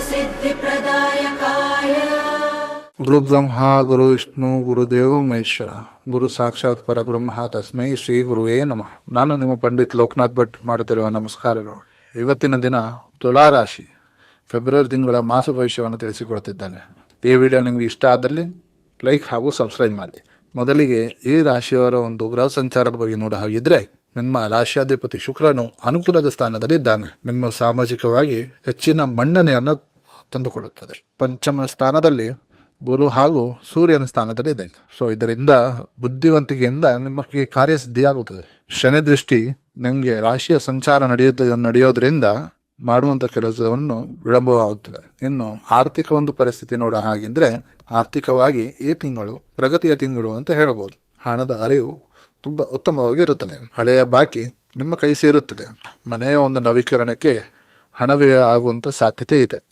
सिद्धिप्रदायकाय गुरु ब्रह्मा गुरु विष्णु गुरुदेव ಮಹೇಶ್ವರ ಗುರು ಸಾಕ್ಷಾತ್ ಪರಬ್ರಹ್ಮ ತಸ್ಮೈ ಶ್ರೀ ಗುರುವೇ ನಮಃ. ನಾನು ನಿಮ್ಮ ಪಂಡಿತ್ ಲೋಕನಾಥ್ ಭಟ್ ಮಾಡುತ್ತಿರುವ ನಮಸ್ಕಾರಗಳು. ಇವತ್ತಿನ ದಿನ ತುಲಾರಾಶಿ ಫೆಬ್ರವರಿ ತಿಂಗಳ ಮಾಸ ಭವಿಷ್ಯವನ್ನು ತಿಳಿಸಿಕೊಡ್ತಿದ್ದೇನೆ. ಈ ವಿಡಿಯೋ ನಿಮಗೆ ಇಷ್ಟ ಆದಲ್ಲಿ ಲೈಕ್ ಹಾಗೂ ಸಬ್ಸ್ಕ್ರೈಬ್ ಮಾಡಿ. ಮೊದಲಿಗೆ ಈ ರಾಶಿಯವರ ಒಂದು ಗ್ರಹ ಸಂಚಾರದ ಬಗ್ಗೆ ನೋಡ ಹಾಗಿದ್ರೆ, ನಿಮ್ಮ ರಾಶಿಯಾಧಿಪತಿ ಶುಕ್ರನು ಅನುಕೂಲದ ಸ್ಥಾನದಲ್ಲಿದ್ದಾನೆ. ನಿಮ್ಮ ಸಾಮಾಜಿಕವಾಗಿ ಹೆಚ್ಚಿನ ಮನ್ನಣೆಯನ್ನು ತಂದುಕೊಡುತ್ತದೆ. ಪಂಚಮ ಸ್ಥಾನದಲ್ಲಿ ಗುರು ಹಾಗೂ ಸೂರ್ಯನ ಸ್ಥಾನದಲ್ಲಿದೆ. ಸೊ ಇದರಿಂದ ಬುದ್ಧಿವಂತಿಕೆಯಿಂದ ನಿಮಗೆ ಕಾರ್ಯಸಿದ್ಧಿಯಾಗುತ್ತದೆ. ಶನಿ ದೃಷ್ಟಿ ನಿಮಗೆ ರಾಶಿಯ ಸಂಚಾರ ನಡೆಯೋದ್ರಿಂದ ಮಾಡುವಂಥ ಕೆಲಸವನ್ನು ವಿಳಂಬವಾಗುತ್ತದೆ. ಇನ್ನು ಆರ್ಥಿಕ ಒಂದು ಪರಿಸ್ಥಿತಿ ನೋಡೋ ಹಾಗಿದ್ರೆ, ಆರ್ಥಿಕವಾಗಿ ಈ ತಿಂಗಳು ಪ್ರಗತಿಯ ತಿಂಗಳು ಅಂತ ಹೇಳಬಹುದು. ಹಣದ ಅರಿವು ತುಂಬಾ ಉತ್ತಮವಾಗಿ ಇರುತ್ತದೆ. ಹಳೆಯ ಬಾಕಿ ನಿಮ್ಮ ಕೈ ಸೇರುತ್ತದೆ. ಮನೆಯ ಒಂದು ನವೀಕರಣಕ್ಕೆ ಹಣ ವ್ಯಯ ಆಗುವಂತ ಸಾಧ್ಯತೆ ಇದೆ.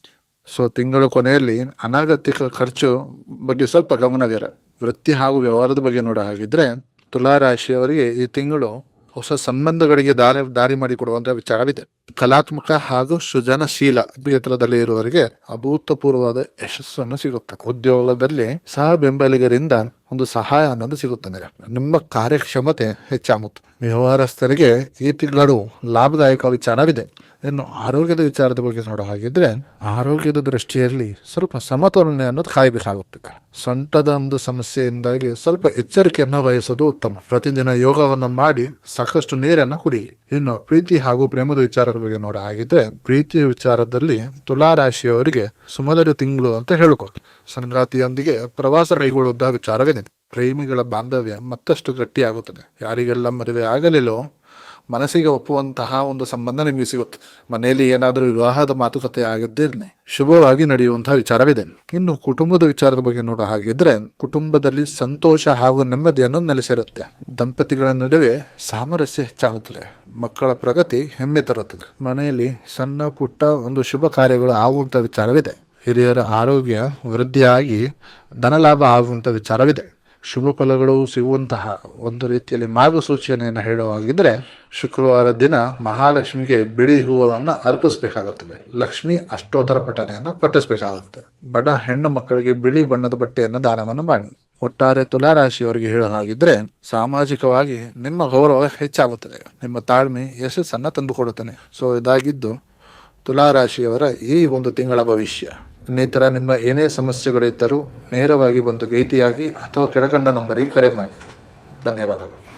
ಸೊ ತಿಂಗಳ ಕೊನೆಯಲ್ಲಿ ಅನಗತ್ಯ ಖರ್ಚು ಬಗ್ಗೆ ಸ್ವಲ್ಪ ಗಮನವಿರ. ವೃತ್ತಿ ಹಾಗೂ ವ್ಯವಹಾರದ ಬಗ್ಗೆ ನೋಡೋ ಹಾಗಿದ್ರೆ, ತುಲಾ ರಾಶಿಯವರಿಗೆ ಈ ತಿಂಗಳು ಹೊಸ ಸಂಬಂಧಗಳಿಗೆ ದಾರಿ ಮಾಡಿಕೊಡುವಂತಹ ವಿಚಾರವಿದೆ. ಕಲಾತ್ಮಕ ಹಾಗೂ ಸೃಜನಶೀಲ ಕ್ಷೇತ್ರದಲ್ಲಿ ಇರುವವರಿಗೆ ಅಭೂತಪೂರ್ವವಾದ ಯಶಸ್ಸನ್ನು ಸಿಗುತ್ತದೆ. ಉದ್ಯೋಗದಲ್ಲಿ ಸಹ ಬೆಂಬಲಿಗರಿಂದ ಒಂದು ಸಹಾಯ ಅನ್ನೋದು ಸಿಗುತ್ತದೆ. ನಿಮ್ಮ ಕಾರ್ಯಕ್ಷಮತೆ ಹೆಚ್ಚಾಗುತ್ತದೆ. ವ್ಯವಹಾರಸ್ಥರಿಗೆ ಈ ತಿಂಗಳು ಲಾಭದಾಯಕ ವಿಚಾರವಿದೆ. ಇನ್ನು ಆರೋಗ್ಯದ ವಿಚಾರದ ಬಗ್ಗೆ ನೋಡೋ ಹಾಗಿದ್ರೆ, ಆರೋಗ್ಯದ ದೃಷ್ಟಿಯಲ್ಲಿ ಸ್ವಲ್ಪ ಸಮತೋಲನೆ ಅನ್ನೋದು ಕಾಯಬೇಕಾಗುತ್ತದೆ. ಸೊಂಟದ ಒಂದು ಸಮಸ್ಯೆಯಿಂದಾಗಿ ಸ್ವಲ್ಪ ಎಚ್ಚರಿಕೆಯನ್ನು ವಹಿಸೋದು ಉತ್ತಮ. ಪ್ರತಿದಿನ ಯೋಗವನ್ನು ಮಾಡಿ ಸಾಕಷ್ಟು ನೀರನ್ನು ಕುಡಿ. ಇನ್ನು ಪ್ರೀತಿ ಹಾಗೂ ಪ್ರೇಮದ ವಿಚಾರದ ಬಗ್ಗೆ ನೋಡೋ ಹಾಗಿದ್ರೆ, ಪ್ರೀತಿಯ ವಿಚಾರದಲ್ಲಿ ತುಲಾ ರಾಶಿಯವರಿಗೆ ಸುಮಧುರ ತಿಂಗಳು ಅಂತ ಹೇಳ್ಬೋದು. ಸಂಗಾತಿಯೊಂದಿಗೆ ಪ್ರವಾಸ ಕೈಗೊಳ್ಳುವ ವಿಚಾರವಿದೆ. ಪ್ರೇಮಿಗಳ ಬಾಂಧವ್ಯ ಮತ್ತಷ್ಟು ಗಟ್ಟಿಯಾಗುತ್ತದೆ. ಯಾರಿಗೆಲ್ಲ ಮದುವೆ ಆಗಲಿಲ್ಲೋ ಮನಸ್ಸಿಗೆ ಒಪ್ಪುವಂತಹ ಒಂದು ಸಂಬಂಧ ನಿಮಗೆ ಸಿಗುತ್ತೆ. ಮನೆಯಲ್ಲಿ ಏನಾದರೂ ವಿವಾಹದ ಮಾತುಕತೆ ಆಗಿದ್ದರೆ ಶುಭವಾಗಿ ನಡೆಯುವಂತಹ ವಿಚಾರವಿದೆ. ಇನ್ನು ಕುಟುಂಬದ ವಿಚಾರದ ಬಗ್ಗೆ ನೋಡೋ ಹಾಗಿದ್ರೆ, ಕುಟುಂಬದಲ್ಲಿ ಸಂತೋಷ ಹಾಗೂ ನೆಮ್ಮದಿಯನ್ನು ನೆಲೆಸಿರುತ್ತೆ. ದಂಪತಿಗಳ ನಡುವೆ ಸಾಮರಸ್ಯ ಹೆಚ್ಚಾಗುತ್ತದೆ. ಮಕ್ಕಳ ಪ್ರಗತಿ ಹೆಮ್ಮೆ ತರುತ್ತದೆ. ಮನೆಯಲ್ಲಿ ಸಣ್ಣ ಪುಟ್ಟ ಒಂದು ಶುಭ ಕಾರ್ಯಗಳು ಆಗುವಂತ ವಿಚಾರವಿದೆ. ಹಿರಿಯರ ಆರೋಗ್ಯ ವೃದ್ಧಿಯಾಗಿ ಧನಲಾಭ ಆಗುವಂತ ವಿಚಾರವಿದೆ. ಶುಭ ಫಲಗಳು ಸಿಗುವಂತಹ ಒಂದು ರೀತಿಯಲ್ಲಿ ಮಾರ್ಗಸೂಚಿಯನ್ನು ಹೇಳುವಾಗಿದ್ರೆ, ಶುಕ್ರವಾರ ದಿನ ಮಹಾಲಕ್ಷ್ಮಿಗೆ ಬಿಳಿ ಹೂವನ್ನು ಅರ್ಪಿಸಬೇಕಾಗುತ್ತದೆ. ಲಕ್ಷ್ಮಿ ಅಷ್ಟೋತ್ತರ ಪಠಣೆಯನ್ನು ಪಠಿಸಬೇಕಾಗುತ್ತದೆ. ಬಡ ಹೆಣ್ಣು ಮಕ್ಕಳಿಗೆ ಬಿಳಿ ಬಣ್ಣದ ಬಟ್ಟೆಯನ್ನು ದಾನವನ್ನು ಮಾಡಿ. ಒಟ್ಟಾರೆ ತುಲಾ ರಾಶಿಯವರಿಗೆ ಹೇಳೋ ಹಾಗಿದ್ರೆ, ಸಾಮಾಜಿಕವಾಗಿ ನಿಮ್ಮ ಗೌರವ ಹೆಚ್ಚಾಗುತ್ತದೆ. ನಿಮ್ಮ ತಾಳ್ಮೆ ಯಶಸ್ಸನ್ನು ತಂದುಕೊಡುತ್ತಾನೆ. ಸೊ ಇದಾಗಿದ್ದು ತುಲಾ ರಾಶಿಯವರ ಈ ಒಂದು ತಿಂಗಳ ಭವಿಷ್ಯ. ಇನ್ನಿತರ ನಿಮ್ಮ ಏನೇ ಸಮಸ್ಯೆಗಳಿದ್ದರೂ ನೇರವಾಗಿ ಬಂದು ಭೇಟಿಯಾಗಿ ಅಥವಾ ಕೆಳಕಂಡ ನಂಬರಿಗೆ ಕರೆ ಮಾಡಿ. ಧನ್ಯವಾದಗಳು.